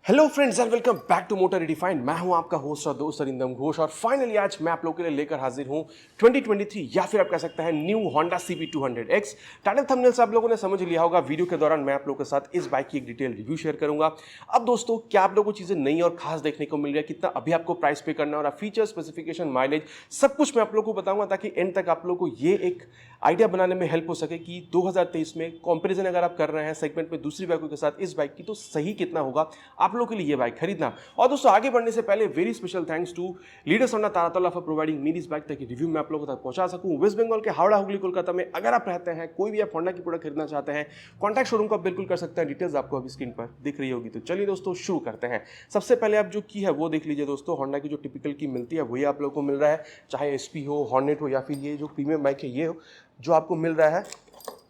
Hello friends and welcome back to motor redefined. मैं हूं आपका होस्ट और दोस्त अरिंदम घोष और फाइनली आज मैं आप लोगों के लिए लेकर हाजिर हूं 2023 या फिर आप कह सकते हैं new Honda CB200X। Title thumbnail से आप लोगों ने समझ लिया होगा। वीडियो के दौरान मैं आप लोगों के साथ इस बाइक की एक डिटेल रिव्यू शेयर करूंगा। अब दोस्तों क्या आप लोगों को चीजें नई और खास देखने को मिल रही है, कितना अभी आपको प्राइस पे करना है और फीचर स्पेसिफिकेशन माइलेज सब कुछ मैं आप लोगों को बताऊंगा ताकि एंड तक आप लोगों को ये एक आइडिया बनाने में हेल्प हो सके कि 2023 में कंपैरिजन अगर आप कर रहे हैं सेगमेंट में दूसरी बाइकों के साथ इस बाइक की तो सही कितना होगा आप लोगों के लिए ये बाइक खरीदना। और दोस्तों आगे बढ़ने से पहले very special thanks to leaders Honda Taratala for providing me this bike ताकि रिव्यू में आप लोगों तक पहुंचा सकूं। वेस्ट बंगाल के हावड़ा हुगली कोलकाता में अगर आप रहते हैं, कोई भी आप होंडा की प्रोडक्ट खरीदना चाहते हैं, कॉन्टैक्ट शोरूम को आप बिल्कुल कर सकते हैं। डिटेल्स आपको अभी स्क्रीन पर दिख रही होगी। तो चलिए दोस्तों शुरू करते हैं। सबसे पहले आप जो की है वो देख लीजिए दोस्तों। होंडा की जो टिपिकल की मिलती है वही आप लोगों को मिल रहा है, चाहे SP हो, हॉर्नेट हो या फिर ये जो प्रीमियम बाइक है ये हो, जो आपको मिल रहा है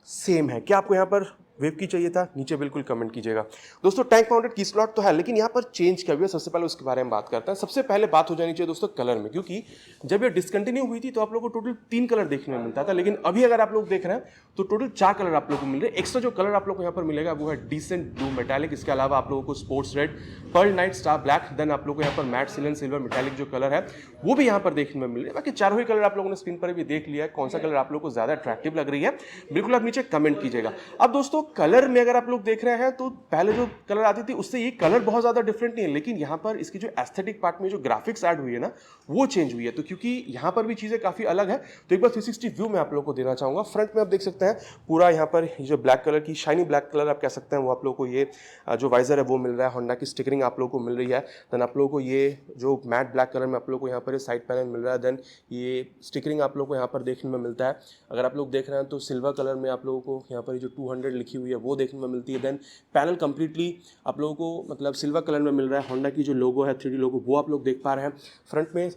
सेम है। क्या आपको यहाँ पर वेव की चाहिए था? नीचे बिल्कुल कमेंट कीजिएगा। दोस्तों टैंक माउंटेड की स्लॉट तो है, लेकिन यहाँ पर चेंज क्या हुआ है सबसे पहले उसके बारे में बात करते हैं। सबसे पहले बात हो जानी चाहिए दोस्तों कलर में, क्योंकि जब ये डिसकंटिन्यू हुई थी तो आप लोगों को टोटल 3 कलर देखने में मिलता था, लेकिन अभी अगर आप लोग देख रहे हैं तो टोटल 4 कलर आप लोग को मिल रहे हैं। एक्स्ट्रा जो कलर आप लोग को यहाँ पर मिलेगा वो है डिसेंट ब्लू मेटालिक, इसके अलावा आप लोगों को sports red, pearl night, star black, then आप लोग को यहाँ पर मैट सिलन सिल्वर मेटालिक जो कलर है वो भी यहाँ पर देखने में मिल रहे हैं। बाकी चारों ही कलर आप लोगों ने स्क्रीन पर भी देख लिया है। कौन सा कलर आप लोग को ज्यादा अट्रैक्टिव लग रही है बिल्कुल आप नीचे कमेंट कीजिएगा। अब दोस्तों कलर में अगर आप लोग देख रहे हैं तो पहले जो कलर आती थी उससे ये कलर बहुत ज्यादा डिफरेंट नहीं है, लेकिन यहाँ पर इसकी जो एस्थेटिक पार्ट में जो ग्राफिक्स ऐड हुई है ना वो चेंज हुई है। तो क्योंकि यहाँ पर भी चीजें काफी अलग है तो एक बार 360 व्यू में आप लोगों को देना चाहूंगा। फ्रंट में आप देख सकते हैं पूरा यहाँ पर जो ब्लैक कलर की शाइनी ब्लैक कलर आप कह सकते हैं वो आप लोगों को ये जो वाइजर है वो मिल रहा है। होंडा की स्टिकरिंग आप लोगों को मिल रही है। देन आप लोगों को ये जो मैट ब्लैक कलर में आप लोगों को यहाँ पर साइड पैनल मिल रहा है। देन ये स्टिकरिंग आप लोगों को यहाँ पर देखने में मिलता है। अगर आप लोग देख रहे हैं तो सिल्वर कलर में आप लोगों को यहाँ पर जो 200 लिखी हुई है वो देखने में मिलती है। देन पैनल कंप्लीटली आप लोगों को मतलब सिल्वर कलर में मिल रहा है। होंडा की जो लोगो है 3D लोगो वो आप लोग देख पा रहे हैं। फ्रंट में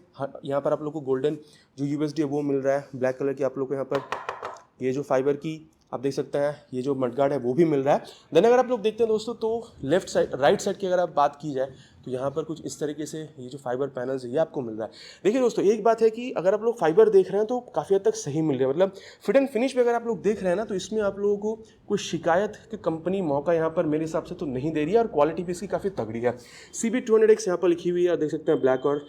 यहाँ पर आप लोग को गोल्डन जो USD है वो मिल रहा है। ब्लैक कलर की आप लोग को यहाँ पर ये जो फाइबर की आप देख सकते हैं ये जो मडगार्ड है वो भी मिल रहा है। देन अगर आप लोग देखते हैं दोस्तों तो लेफ्ट साइड राइट साइड की अगर आप बात की जाए तो यहाँ पर कुछ इस तरीके से ये जो फाइबर पैनल्स है ये आपको मिल रहा है। देखिए दोस्तों एक बात है कि अगर आप लोग फाइबर देख रहे हैं तो काफ़ी हद तक सही मिल रहा है, मतलब फिट एंड फिनिश में अगर आप लोग देख रहे हैं ना तो इसमें आप लोगों को कोई शिकायत की कंपनी मौका यहाँ पर मेरे हिसाब से तो नहीं दे रही है और क्वालिटी भी इसकी काफ़ी तगड़ी है। CB200X यहाँ पर लिखी हुई है, देख सकते हैं ब्लैक और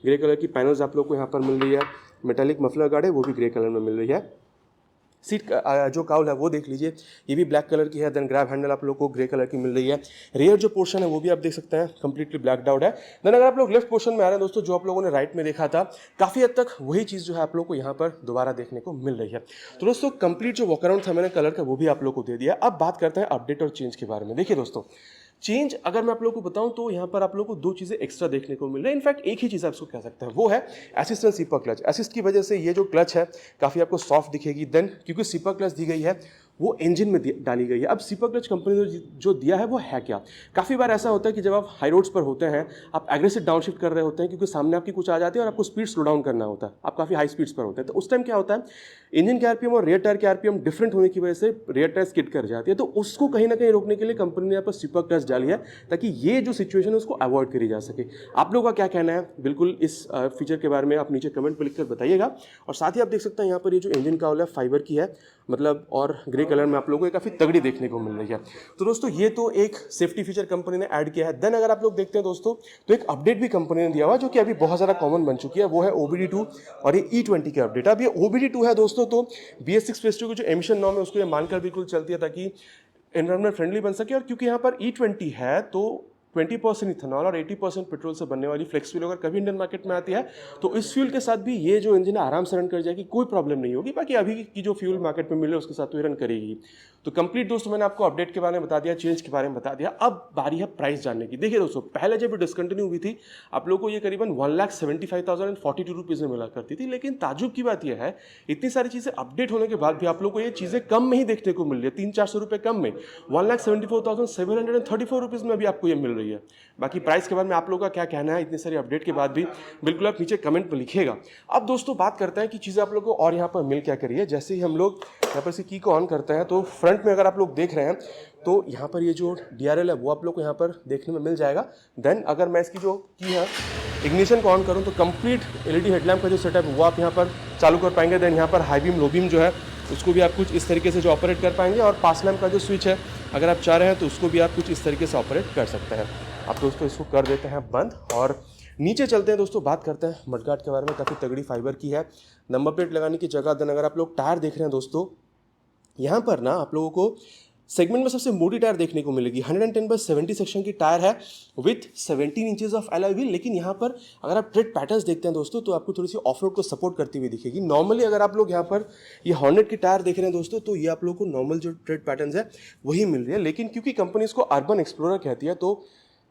ग्रे कलर की पैनल्स आप लोग को यहाँ पर मिल रही है। मेटालिक मफलर गार्ड है वो भी ग्रे कलर में मिल रही है। सीट जो काउल है वो देख लीजिए ये भी ब्लैक कलर की है। देन ग्रैब हैंडल आप लोग को ग्रे कलर की मिल रही है। रियर जो पोर्शन है वो भी आप देख सकते हैं कंप्लीटली ब्लैक आउट है। देन अगर आप लोग लेफ्ट पोर्शन में आ रहे हैं दोस्तों जो आप लोगों ने राइट में देखा था काफ़ी हद तक वही चीज़ जो है आप लोग को यहाँ पर दोबारा देखने को मिल रही है। तो दोस्तों कंप्लीट जो वॉकअराउंड था मैंने कलर का वो भी आप लोग को दे दिया। अब बात करते हैं अपडेट और चेंज के बारे में। देखिए दोस्तों चेंज अगर मैं आप लोगों को बताऊं तो यहाँ पर आप लोगों को 2 चीज़ें एक्स्ट्रा देखने को मिल रही है। इनफैक्ट एक ही चीज़ आप इसको कह सकते हैं वो है असिस्टेंट सिपर क्लच। असिस्ट की वजह से ये जो क्लच है काफ़ी आपको सॉफ्ट दिखेगी। देन क्योंकि सिपर क्लच दी गई है वो इंजन में डाली गई है। अब सिपर क्लच कंपनी ने जो दिया है वो है क्या? काफ़ी बार ऐसा होता है कि जब आप हाई रोड्स पर होते हैं आप एग्रेसिव डाउनशिफ्ट कर रहे होते हैं क्योंकि सामने आपकी कुछ आ जाती है और आपको स्पीड स्लो डाउन करना होता है, आप काफ़ी हाई स्पीड्स पर होते हैं। तो उस टाइम क्या होता है इंजन के RPM और रियर टायर के RPM डिफरेंट होने की वजह से रियर टायर स्किड कर जाती है। तो उसको कहीं ना कहीं रोकने के लिए कंपनी ने यहाँ पर सिपर क्लच डाली है ताकि ये जो सिचुएशन है उसको अवॉइड करी जा सके। आप लोगों का क्या कहना है बिल्कुल इस फीचर के बारे में आप नीचे कमेंट पर लिखकर बताइएगा। और साथ ही आप देख सकते हैं यहाँ पर ये जो इंजन काउल है फाइबर की है, मतलब और ग्रे कलर में आप लोगों को काफ़ी तगड़ी देखने को मिल रही है। तो दोस्तों ये तो एक सेफ्टी फीचर कंपनी ने ऐड किया है। देन अगर आप लोग देखते हैं दोस्तों तो एक अपडेट भी कंपनी ने दिया हुआ जो कि अभी बहुत ज़्यादा कॉमन बन चुकी है, वो है OBD2 और ये E20 की अपडेट। अब ये OBD2 है दोस्तों तो BS6 phase 2 की जो एमिशन नॉर्म है उसको ये मानकर बिल्कुल चलती है ताकि एनवायरमेंट फ्रेंडली बन सके। और क्योंकि यहाँ पर E20 है तो 20% इथेनॉल और 80% पेट्रोल से बनने वाली फ्लेक्स फ्यूल अगर कभी इंडियन मार्केट में आती है तो इस फ्यूल के साथ भी ये जो इंजन है आराम से रन कर जाएगी, कोई प्रॉब्लम नहीं होगी। बाकी अभी की जो फ्यूल मार्केट में मिले उसके साथ तो ये रन करेगी। तो कंप्लीट दोस्तों मैंने आपको अपडेट के बारे में बता दिया, चेंज के बारे में बता दिया। अब बारी है प्राइस जानने की। देखिए दोस्तों पहले जब डिसकंटिन्यू हुई थी आप लोगों को ये करीबन 1,75,042 रुपीज़ में मिला करती थी, लेकिन ताजुब की बात यह है इतनी सारी चीज़ें अपडेट होने के बाद भी आप लोग को ये चीज़ें कम में ही देखने को मिल रही है, 300-400 रुपये कम में 1,74,734 रुपीज़ में भी आपको ये मिल रही है। बाकी प्राइस के बारे में आप लोगों का क्या कहना है इतनी सारी अपडेट के बाद भी बिल्कुल आप नीचे कमेंट में लिखिएगा। अब दोस्तों बात करते हैं कि चीज़ें आप लोगों को और यहाँ पर मिल क्या करिए। जैसे ही हम लोग यहाँ पर से की को ऑन करते हैं तो फ्रंट में अगर आप लोग देख रहे हैं तो यहाँ पर ये जो DRL है वो आप लोग को यहाँ पर देखने में मिल जाएगा। देन अगर मैं इसकी जो की है इग्निशन को ऑन करूँ तो कंप्लीट LED हेडलैम्प का जो सेटअप है वो आप यहाँ पर चालू कर पाएंगे। देन यहाँ पर हाई बीम लो बीम जो है उसको भी आप कुछ इस तरीके से जो ऑपरेट कर पाएंगे। और पास लैम्प का जो स्विच है अगर आप चाह रहे हैं तो उसको भी आप कुछ इस तरीके से ऑपरेट कर सकते हैं। आप दोस्तों इसको कर देते हैं बंद और नीचे चलते हैं दोस्तों, बात करते हैं मडगार्ड के बारे में। काफ़ी तगड़ी फाइबर की है, नंबर प्लेट लगाने की जगह। देन अगर आप लोग टायर देख रहे हैं दोस्तों, यहाँ पर ना आप लोगों को सेगमेंट में सबसे मोटी टायर देखने को मिलेगी। 110/70 सेक्शन की टायर है with 17 inches of alloy wheel. लेकिन यहाँ पर अगर आप ट्रेड पैटर्न्स देखते हैं दोस्तों तो आपको थोड़ी सी ऑफ रोड को सपोर्ट करती हुई दिखेगी। नॉर्मली अगर आप लोग यहाँ पर ये हॉर्नेट की टायर देख रहे हैं दोस्तों, तो ये आप लोग को नॉर्मल जो ट्रेड पैटर्न्स है वही मिल रही है। लेकिन क्योंकि कंपनी इसको अर्बन एक्सप्लोरर कहती है, तो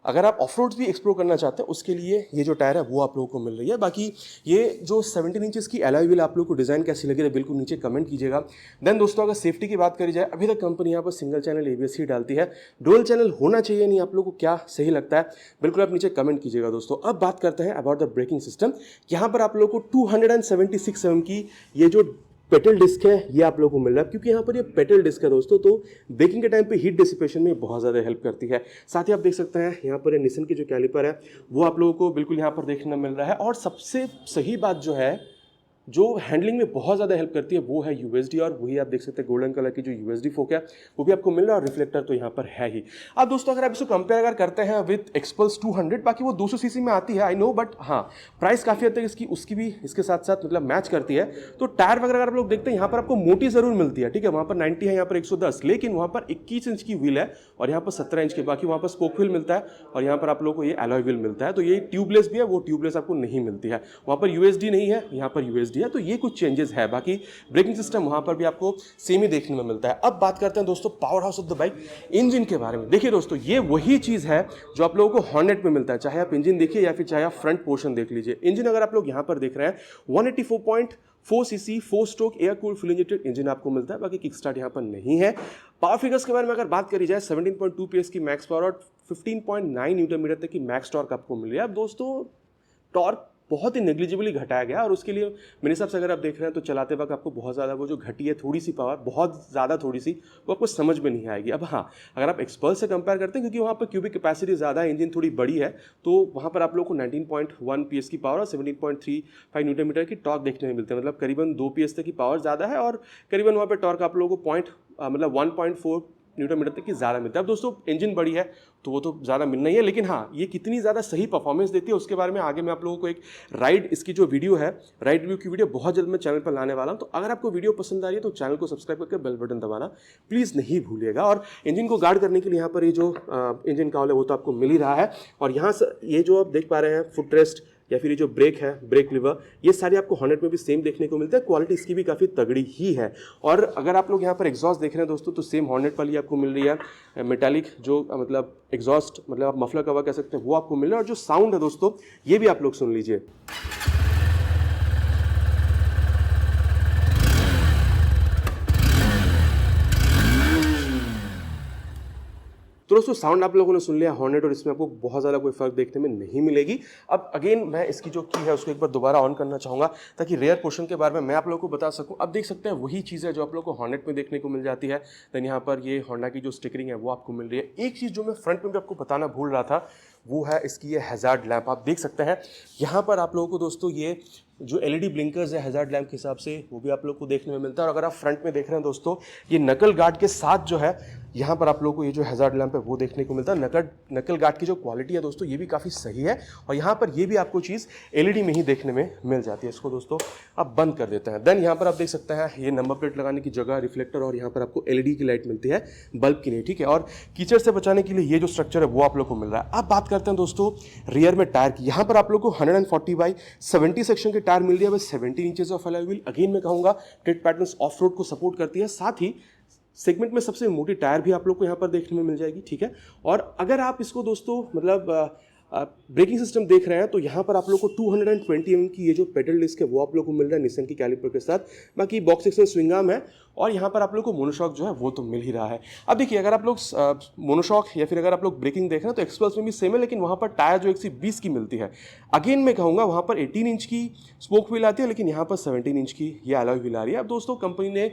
अगर आप ऑफ रोड्स भी एक्सप्लोर करना चाहते हैं उसके लिए ये जो टायर है वो आप लोगों को मिल रही है। बाकी ये जो 17 इंचेस की एलॉय व्हील आप लोगों को डिज़ाइन कैसी लगी है बिल्कुल नीचे कमेंट कीजिएगा। देन दोस्तों अगर सेफ्टी की बात करी जाए, अभी तक कंपनी यहाँ पर सिंगल चैनल एबीएस ही डालती है। डुअल चैनल होना चाहिए नहीं, आप लोगों को क्या सही लगता है बिल्कुल आप नीचे कमेंट कीजिएगा दोस्तों। अब बात करते हैं अबाउट द ब्रेकिंग सिस्टम। यहाँ पर आप लोगों को 276 mm की ये जो पेटल डिस्क है ये आप लोगों को मिल रहा है। क्योंकि यहाँ पर ये पेटल डिस्क है दोस्तों, तो ब्रेकिंग के टाइम पे हीट डिसिपेशन में बहुत ज़्यादा हेल्प करती है। साथ ही आप देख सकते हैं यहाँ पर निसन की जो कैलिपर है वो आप लोगों को बिल्कुल यहाँ पर देखने मिल रहा है। और सबसे सही बात जो है, जो हैंडलिंग में बहुत ज़्यादा हेल्प करती है वो है यूएसडी, और वही आप देख सकते हैं गोल्डन कलर की जो यूएसडी फोक है वो भी आपको मिल रहा है, और रिफ्लेक्टर तो यहाँ पर है ही। अब दोस्तों अगर आप इसको कंपेयर अगर करते हैं विद एक्सपल्स 200, बाकी वो 200 सीसी में आती है आई नो, बट हाँ प्राइस काफ़ी हद तक उसकी भी इसके साथ साथ मतलब मैच करती है। तो टायर वगैरह अगर आप लोग देखते हैं यहाँ पर आपको मोटी ज़रूर मिलती है, ठीक है, वहाँ पर 90 है, यहाँ पर 110, लेकिन वहाँ पर 21 इंच की व्हील है और यहाँ पर 17 इंच की। बाकी वहाँ पर स्पोक व्हील मिलता है और यहाँ पर आप लोगों को ये एलॉय व्हील मिलता है। तो ये ट्यूबलेस भी है, वो ट्यूबलेस आपको नहीं मिलती है। वहाँ पर यूएसडी नहीं है, यहाँ पर यूएसडी है। तो ये कुछ चेंजेस है, बाकी ब्रेकिंग सिस्टम वहां पर भी आपको सेम ही देखने में मिलता है। अब बात करते हैं दोस्तों power house of the bike, engine के बारे में। देखिए दोस्तों ये वही चीज है जो आप लोगों को हॉर्नेट में मिलता है, चाहे आप इंजन देखिए या फिर चाहे आप फ्रंट पोर्शन देख लीजिए। इंजन अगर आप लोग यहां पर देख रहे हैं 184.4 CC 4 stroke air cooled full injected engine आपको मिलता है। बाकी किक स्टार्ट यहां पर नहीं है। पावर फिगर्स के बारे में अगर बात करी जाए 17.2 PS की मैक्स पावर और 15.9 न्यूटन मीटर तक की मैक्स टॉर्क आपको मिल रही है। अब दोस्तों टॉर्क बहुत ही नेग्लिजिबली घटाया गया, और उसके लिए मेरे हिसाब से अगर आप देख रहे हैं तो चलाते वक्त आपको बहुत ज़्यादा वो जो घटी है थोड़ी सी पावर, बहुत ज़्यादा थोड़ी सी, वो आपको समझ में नहीं आएगी। अब हाँ अगर आप एक्सपल्स से कंपेयर करते हैं, क्योंकि वहाँ पर क्यूबिक कैपेसिटी ज़्यादा है, इंजन थोड़ी बड़ी है, तो वहाँ पर आप लोग को 19.1 PS की पावर और 17.35 न्यूटन मीटर की टॉर्क देखने में मिलते हैं। मतलब करीबन 2 PS तक की पावर ज़्यादा है और करीबन वहाँ पर टॉर्क आप लोगों को 1.4 न्यूटन मीटर तक की ज़्यादा मिलता है। अब दोस्तों इंजन बड़ी है तो वो तो ज़्यादा मिलना ही है, लेकिन हाँ ये कितनी ज़्यादा सही परफॉर्मेंस देती है उसके बारे में आगे मैं आप लोगों को एक राइड, इसकी जो वीडियो है राइड रिव्यू की वीडियो बहुत जल्द मैं चैनल पर लाने वाला हूँ। तो अगर आपको वीडियो पसंद आ रही है तो चैनल को सब्सक्राइब करके बेल बटन दबाना प्लीज़ नहीं भूलिएगा। और इंजन को गार्ड करने के लिए यहाँ पर ये जो इंजन काउल है वो तो आपको मिल ही रहा है, और यहाँ से ये जो आप देख पा रहे हैं फुट रेस्ट या फिर ये जो ब्रेक है, ब्रेक लिवर, ये सारे आपको हॉर्नेट में भी सेम देखने को मिलता है। क्वालिटी इसकी भी काफ़ी तगड़ी ही है। और अगर आप लोग यहाँ पर एग्जॉस्ट देख रहे हैं दोस्तों, तो सेम हॉर्नेट वाली आपको मिल रही है। मेटालिक जो मतलब एग्जॉस्ट, मतलब आप मफलर कवर कह सकते हैं, वो आपको मिल रहा है। और जो साउंड है दोस्तों ये भी आप लोग सुन लीजिए। तो दोस्तों साउंड आप लोगों ने सुन लिया हॉर्नेट, और इसमें आपको बहुत ज़्यादा कोई फर्क देखने में नहीं मिलेगी। अब अगेन मैं इसकी जो की है उसको एक बार दोबारा ऑन करना चाहूँगा ताकि रेयर पोर्शन के बारे में मैं आप लोगों को बता सकूँ। अब देख सकते हैं वही चीज़ है जो आप लोगों को हॉर्नेट में देखने को मिल जाती है। देन यहाँ पर ये होंडा की जो स्टिकरिंग है वो आपको मिल रही है। एक चीज़ जो मैं फ्रंट में भी आपको बताना भूल रहा था वो है इसकी ये हैजार्ड लैंप। आप देख सकते हैं यहाँ पर आप लोगों को दोस्तों ये जो एलईडी ब्लिंकर्स है हैजार्ड लैंप के हिसाब से वो भी आप लोग को देखने में मिलता है। और अगर आप फ्रंट में देख रहे हैं दोस्तों, ये नकल गार्ड के साथ जो है यहाँ पर आप लोगों को ये जो हैजार्ड लैंप है वो देखने को मिलता है। नकल गार्ड की जो क्वालिटी है दोस्तों ये भी काफ़ी सही है, और यहाँ पर ये भी आपको चीज़ एलईडी में ही देखने में मिल जाती है। इसको दोस्तों आप बंद कर देते हैं। देन यहाँ पर आप देख सकते हैं ये नंबर प्लेट लगाने की जगह, रिफ्लेक्टर, और यहाँ पर आपको एलईडी की लाइट मिलती है, बल्ब की नहीं, ठीक है। और कीचड़ से बचाने के लिए ये जो स्ट्रक्चर है वो आप लोग को मिल रहा है। अब बात करते हैं दोस्तों रियर में टायर की। यहाँ पर आप लोग को 140/70 सेक्शन के टायर मिल रही है, बस 17 inches of alloy wheel. Again मैं कहूँगा ट्रेड पैटर्न्स ऑफ रोड को सपोर्ट करती है, साथ ही सेगमेंट में सबसे मोटी टायर भी आप लोग को यहाँ पर देखने में मिल जाएगी, ठीक है। और अगर आप इसको दोस्तों मतलब ब्रेकिंग सिस्टम देख रहे हैं तो यहाँ पर आप लोग को 220 mm की ये जो पेडल डिस्क है वो आप लोग को मिल रहा है निसन की कैलिपर के साथ। बाकी बॉक्स सेक्शन स्विंग आर्म है, और यहाँ पर आप लोग को मोनोशॉक जो है वो तो मिल ही रहा है। अब देखिए अगर आप लोग मोनोशॉक या फिर अगर आप लोग ब्रेकिंग देख रहे हैं तो एक्सपल्स में भी सेम है, लेकिन वहाँ पर टायर जो 120 की मिलती है। अगेन मैं कहूँगा वहाँ पर 18 इंच की स्पोक व्हील आती है, लेकिन यहाँ पर 17 इंच की ये अलॉय व्हील आ रही है। अब दोस्तों कंपनी ने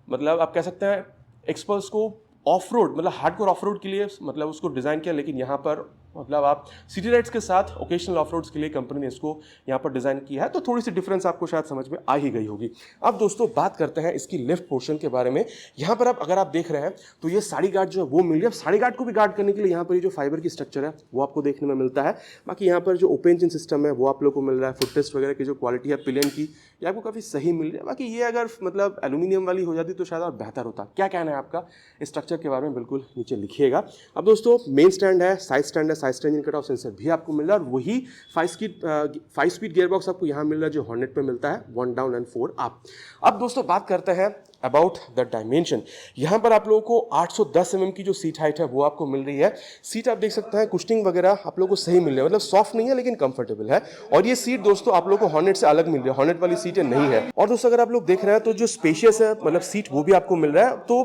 मतलब आप कह सकते हैं एक्सपल्स को ऑफ रोड मतलब हार्डकोर ऑफ रोड के लिए मतलब उसको डिज़ाइन किया, लेकिन यहाँ पर मतलब आप सिटी राइड्स के साथ ओकेशनल ऑफ रोड्स के लिए कंपनी ने इसको यहाँ पर डिज़ाइन किया है, तो थोड़ी सी डिफरेंस आपको शायद समझ में आ ही गई होगी। अब दोस्तों बात करते हैं इसकी लेफ्ट पोर्शन के बारे में। यहाँ पर अगर आप देख रहे हैं तो ये साड़ी गार्ड जो है वो मिल रही है। अब साड़ी गार्ड को भी गार्ड करने के लिए यहाँ पर ये जो फाइबर की स्ट्रक्चर है वो आपको देखने में मिलता है। बाकी यहाँ पर जो ओपन इंजन सिस्टम है वो आप लोग को मिल रहा है। फुट रेस्ट वगैरह की जो क्वालिटी है पिलियन की, ये आपको काफ़ी सही मिल रही है। बाकी ये अगर मतलब एल्यूमिनियम वाली हो जाती तो शायद और बेहतर होता। क्या कहना है आपका इस स्ट्रक्चर के बारे में, बिल्कुल नीचे लिखिएगा। अब दोस्तों मेन स्टैंड है, साइड स्टैंड है, side stand indicator of sensor भी आपको मिल रहा है। और वही 5 स्पीड गियर बॉक्स आपको यहाँ मिल रहा है जो हॉर्नेट पे मिलता है, 1 डाउन एंड 4 अप। अब दोस्तों बात करते हैं अबाउट द डायमेंशन। यहाँ पर आप लोगों को 810 mm की जो सीट हाइट है वो आपको मिल रही है। सीट आप देख सकते हैं कुशनिंग वगैरह आप लोगों को सही मिल रहा है, मतलब सॉफ्ट नहीं है लेकिन कंफर्टेबल है। और ये सीट दोस्तों आप लोगों को हॉर्नेट से अलग मिल रही है, हॉर्नेट वाली सीटें नहीं है। और दोस्तों अगर आप लोग देख रहे हैं तो जो स्पेशियस है मतलब सीट वो भी आपको मिल रहा है। तो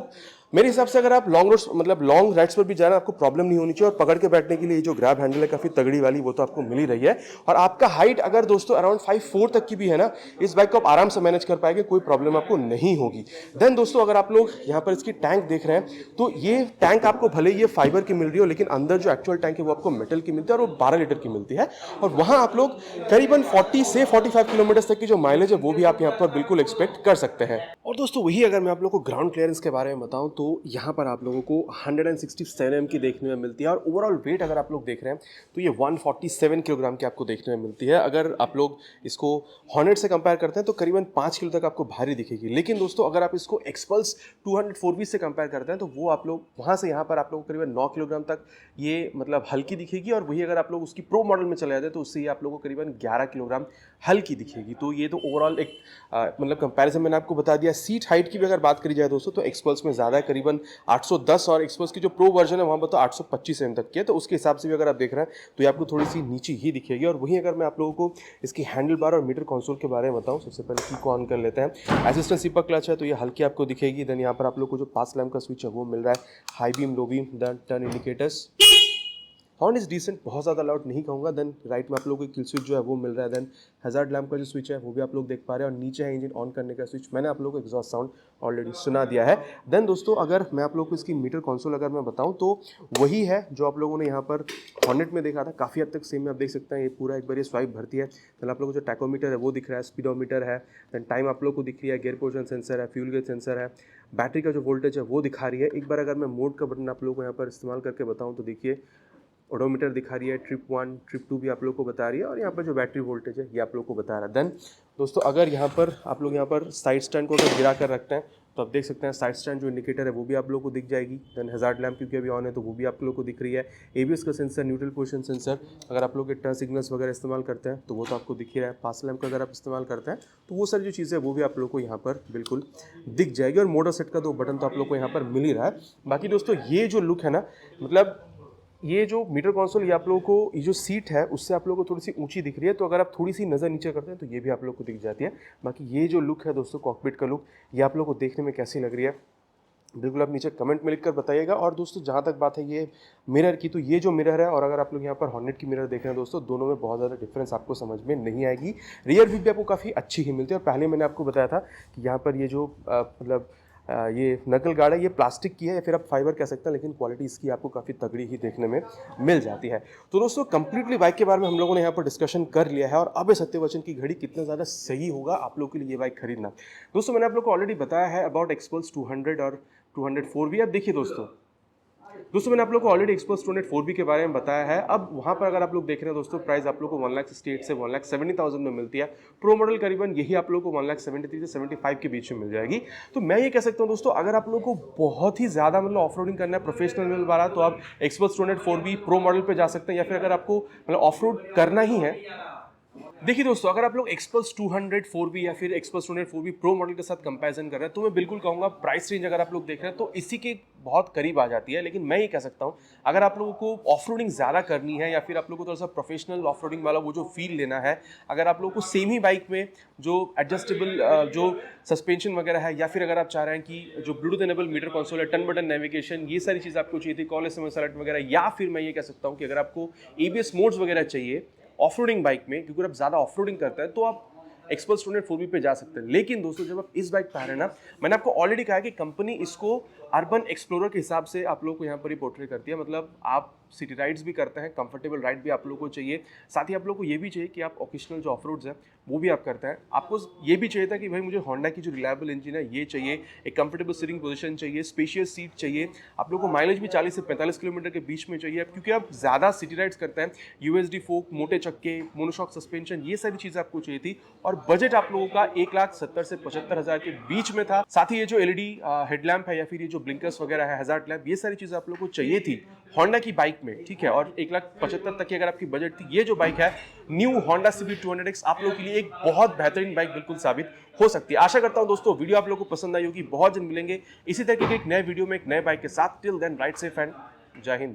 मेरे हिसाब से अगर आप लॉन्ग रोड्स मतलब लॉन्ग राइड्स पर भी जा रहे हैं आपको प्रॉब्लम नहीं होनी चाहिए। और पकड़ के बैठने के लिए जो ग्रैब हैंडल है काफ़ी तगड़ी वाली वो तो आपको मिल ही रही है। और आपका हाइट अगर दोस्तों अराउंड 5'4" तक की भी है ना, इस बाइक को आप आराम से मैनेज कर पाएंगे, कोई प्रॉब्लम आपको नहीं होगी। देन दोस्तों अगर आप लोग यहाँ पर इसकी टैंक देख रहे हैं तो ये टैंक आपको भले ये फाइबर की मिल रही हो लेकिन अंदर जो एक्चुअल टैंक है वो आपको मेटल की मिलती है और वो 12 लीटर की मिलती है। और वहाँ आप लोग करीबन 40 से 45 किलोमीटर तक की जो माइलेज है वो भी आप यहाँ पर बिल्कुल एक्सपेक्ट कर सकते हैं। और दोस्तों वही अगर मैं आप लोग को ग्राउंड क्लियरेंस के बारे में बताऊं तो यहाँ पर आप लोगों को 167 mm की देखने में मिलती है। और ओवरऑल वेट अगर आप लोग देख रहे हैं तो ये 147 किलोग्राम की आपको देखने में मिलती है। अगर आप लोग इसको हॉर्नेट से कंपेयर करते हैं तो करीबन 5 किलो तक आपको भारी दिखेगी। लेकिन दोस्तों अगर आप इसको एक्सपल्स 204V से कंपेयर करते हैं तो वो आप लोग वहाँ से यहाँ पर आप लोग को करीबन 9 किलोग्राम तक ये मतलब हल्की दिखेगी। और वही अगर आप लोग उसकी प्रो मॉडल में चले जाते हैं तो उससे ये आप लोगों को करीबन 11 किलोग्राम हल्की दिखेगी। तो ये तो ओवरऑल एक मतलब कंपैरिजन मैंने आपको बता दिया। सीट हाइट की भी अगर बात करी जाए दोस्तों तो एक्सपल्स में ज़्यादा है, करीबन 810, और एक्सपल्स की जो प्रो वर्जन है वहाँ पर तो 825 mm तक की है। तो उसके हिसाब से भी अगर आप देख रहे हैं तो ये आपको थोड़ी सी नीचे ही दिखेगी। और वहीं अगर मैं आप लोगों को इसकी हैंडल बार और मीटर कंसोल के बारे में बताऊँ, सबसे पहले की को ऑन कर लेते हैं। असिस्टेंट स्लीपर क्लच है तो ये हल्की आपको दिखेगी। देन यहाँ पर आप लोग को जो पास लैम्प का स्विच है वो मिल रहा है, high beam, low beam, then turn indicators. Horn is decent, बहुत ज़्यादा लाउड नहीं कहूँगा। देन राइट में आप लोगों को किल स्विच जो है वो मिल रहा है। देन हैजार्ड लैम्प का जो स्विच है वो भी आप लोग देख पा रहे हैं। और नीचे है इंजन ऑन करने का स्विच। मैंने आप लोगों को एग्जॉस्ट साउंड ऑलरेडी सुना दिया है। देन दोस्तों अगर मैं आप लोगों को इसकी मीटर कंसोल अगर मैं बताऊं तो वही है जो आप लोगों ने यहाँ पर हॉर्नेट में देखा था, काफ़ी हद तक सेम में आप देख सकते हैं। ये पूरा एक बार ये स्वाइप भरती है। देन आप लोगों को जो टैकोमीटर है वो दिख रहा है, स्पीडोमीटर है, देन टाइम आप लोग को दिख रही है, गियर पोजिशन सेंसर है, फ्यूल गेज सेंसर है, बैटरी का जो वोल्टेज है वो दिखा रही है। एक बार अगर मैं मोड का बटन आप लोगों को यहाँ पर इस्तेमाल करके बताऊँ तो देखिए ओडोमीटर दिखा रही है, ट्रिप 1 ट्रिप 2 भी आप लोग को बता रही है। और यहाँ पर जो बैटरी वोल्टेज है ये आप लोग को बता रहा है। देन दोस्तों अगर यहाँ पर आप लोग यहाँ पर साइड स्टैंड को अगर गिरा कर रखते हैं तो आप देख सकते हैं साइड स्टैंड जो इंडिकेटर है वो भी आप लोग को दिख जाएगी। देन हैजार्ड लैम्प क्योंकि अभी ऑन है तो वो भी आप लोग को दिख रही है। एबीएस का सेंसर, न्यूट्रल पोजीशन सेंसर, अगर आप लोग टर्न सिग्नल्स वगैरह इस्तेमाल करते हैं तो वो तो आपको दिख ही रहा है। पास लैम्प का अगर आप इस्तेमाल करते हैं तो वो सारी जो चीज़ें वो भी आप लोग को यहाँ पर बिल्कुल दिख जाएगी। और मोटर सेट का 2 बटन तो आप लोग को यहाँ पर मिल ही रहा है। बाकी दोस्तों ये जो लुक है ना, मतलब ये जो मीटर कंसोल ये आप लोगों को ये जो सीट है उससे आप लोगों को थोड़ी सी ऊंची दिख रही है। तो अगर आप थोड़ी सी नज़र नीचे करते हैं तो ये भी आप लोग को दिख जाती है। बाकी ये जो लुक है दोस्तों कॉकपिट का लुक, ये आप लोग को देखने में कैसी लग रही है बिल्कुल आप नीचे कमेंट में लिखकर बताइएगा। और दोस्तों जहाँ तक बात है ये मिरर की, तो ये जो मिरर है और अगर आप लोग यहाँ पर हॉर्नेट की मिरर देख रहे हैं दोस्तों, दोनों में बहुत ज़्यादा डिफरेंस आपको समझ में नहीं आएगी। रियर व्यू भी आपको काफ़ी अच्छी ही मिलती है। और पहले मैंने आपको बताया था कि यहाँ पर ये जो मतलब ये नकल गार्ड है ये प्लास्टिक की है या फिर आप फाइबर कह सकते हैं, लेकिन क्वालिटी इसकी आपको काफ़ी तगड़ी ही देखने में मिल जाती है। तो दोस्तों कंप्लीटली बाइक के बारे में हम लोगों ने यहाँ पर डिस्कशन कर लिया है। और अब सत्यवचन की घड़ी कितना ज़्यादा सही होगा आप लोग के लिए ये बाइक खरीदना। दोस्तों मैंने आप लोग को ऑलरेडी बताया है अबाउट एक्सपल्स 200 और 204V। अब देखिए दोस्तों मैंने आप लोग को ऑलरेडी एक्सपल्स 204V के बारे में बताया है। अब वहाँ पर अगर आप लोग देख रहे हैं दोस्तों प्राइस आप लोग को 1,68,000 से 1,70,000 में मिलती है। प्रो मॉडल करीबन यही आप लोग को 1,73,000 से 75 के बीच में मिल जाएगी। तो मैं ये कह सकता हूँ दोस्तों अगर आप लोग को बहुत ही ज़्यादा मतलब ऑफ रोडिंग करना है प्रोफेशनल लेवल वाला तो आप एक्सपल्स 204V प्रो मॉडल पर जा सकते हैं। या फिर अगर आपको मतलब ऑफ रोड करना ही है, देखिए दोस्तों अगर आप लोग एक्सपल्स 204V या फिर एक्सपल्स 204V प्रो मॉडल के साथ कंपैरिजन कर रहे हैं तो मैं बिल्कुल कहूँगा प्राइस रेंज अगर आप लोग देख रहे हैं तो इसी के बहुत करीब आ जाती है। लेकिन मैं ये कह सकता हूँ अगर आप लोगों को ऑफ रोडिंग ज़्यादा करनी है या फिर आप लोगों को थोड़ा सा प्रोफेशनल ऑफ रोडिंग वाला वो जो फील लेना है, अगर आप लोगों को सेम ही बाइक में जो एडजस्टेबल जो सस्पेंशन वगैरह है, या फिर अगर आप चाह रहे हैं कि जो ब्लूटूथ एनेबल मीटर कंसोल है, टर्न बटन नेविगेशन, ये सारी चीज़ आपको चाहिए थी, कॉल एसएमएस अलर्ट वगैरह, या फिर मैं ये कह सकता हूँ कि अगर आपको एबीएस मोड्स वगैरह चाहिए ऑफ रोडिंग बाइक में, क्योंकि आप ज़्यादा ऑफ रोडिंग करते हैं तो आप एक्सपल्स 204V पे जा सकते हैं। लेकिन दोस्तों जब आप इस बाइक पे आ रहे हैं ना, मैंने आपको ऑलरेडी कहा है कि कंपनी इसको अर्बन एक्सप्लोरर के हिसाब से आप लोग को यहाँ पर ही पोर्ट्रे करती है। मतलब आप सिटी राइड्स भी करते हैं, कंफर्टेबल राइड भी आप लोग को चाहिए, साथ ही आप लोग को ये भी चाहिए कि आप ओकेशनल जो ऑफ रोड्स है वो भी आप करते हैं। आपको ये भी चाहिए था कि भाई मुझे होंडा की जो रिलायबल इंजन है ये चाहिए, एक कंफर्टेबल सीटिंग पोजीशन चाहिए, स्पेशियस सीट चाहिए, आप लोग को माइलेज भी 40 से 45 किलोमीटर के बीच में चाहिए, क्योंकि आप ज़्यादा सिटी राइड्स करते हैं। यूएसडी फोक, मोटे चक्के, मोनोशॉक सस्पेंशन, ये सारी चीज़ें आपको चाहिए थी। और बजट आप लोगों का 1,70,000 से 75,000 के बीच में था। साथ ही ये जो एलईडी हेडलैम्प है या फिर ये जो ब्लिंकर्स वगैरह है, हैजार्ड लैम्प, ये सारी चीज़ें आप लोगों को चाहिए थी होंडा की बाइक में, ठीक है। और 1,75,000 तक की अगर आपकी बजट थी, ये जो बाइक है न्यू होंडा CB 200X आप लोगों के लिए एक बहुत बेहतरीन बाइक बिल्कुल साबित हो सकती है। आशा करता हूं दोस्तों वीडियो आप लोगों को पसंद आई होगी। बहुत जल्द मिलेंगे इसी तरह के एक नए वीडियो में एक नए बाइक के साथ। Till then ride safe and जय हिंद।